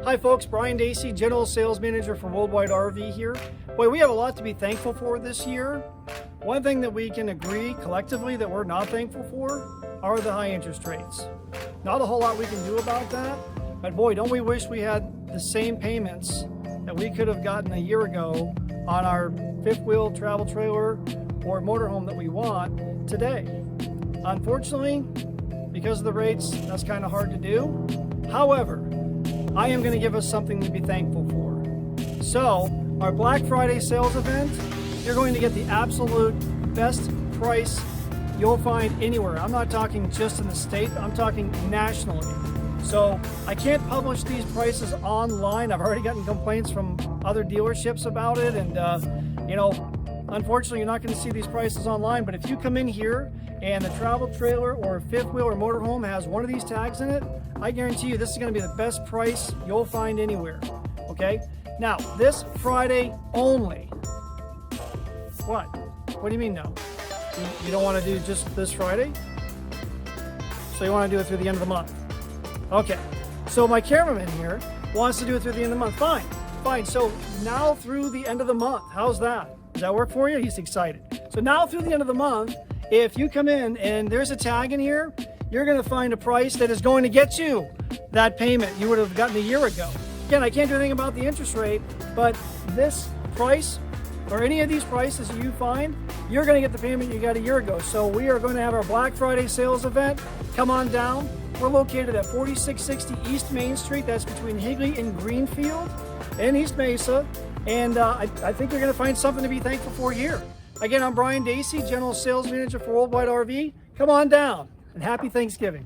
Hi folks, Brian Dacey, General Sales Manager for Worldwide RV here. Boy, we have a lot to be thankful for this year. One thing that we can agree collectively that we're not thankful for are the high interest rates. Not a whole lot we can do about that, but boy, don't we wish we had the same payments that we could have gotten a year ago on our fifth wheel travel trailer or motorhome that we want today. Unfortunately, because of the rates, that's kind of hard to do. However, I am going to give us something to be thankful for. So, our Black Friday sales event, you're going to get the absolute best price you'll find anywhere. I'm not talking just in the state, I'm talking nationally. So, I can't publish these prices online. I've already gotten complaints from other dealerships about it, and unfortunately, you're not going to see these prices online, but if you come in here and the travel trailer or fifth wheel or motorhome has one of these tags in it, I guarantee you this is going to be the best price you'll find anywhere. Okay? Now, this Friday only. What? What do you mean no? You don't want to do just this Friday? So you want to do it through the end of the month? Okay. So my cameraman here wants to do it through the end of the month. Fine. Fine. So now through the end of the month. How's that? Does that work for you? He's excited. So now through the end of the month, if you come in and there's a tag in here, you're going to find a price that is going to get you that payment you would have gotten a year ago. Again, I can't do anything about the interest rate, but this price or any of these prices you find, you're going to get the payment you got a year ago. So we are going to have our Black Friday sales event. Come on down. We're located at 4660 East Main Street. That's between Higley and Greenfield in East Mesa. And I think you're going to find something to be thankful for here. Again, I'm Brian Dacey, General Sales Manager for Worldwide RV. Come on down, and happy Thanksgiving.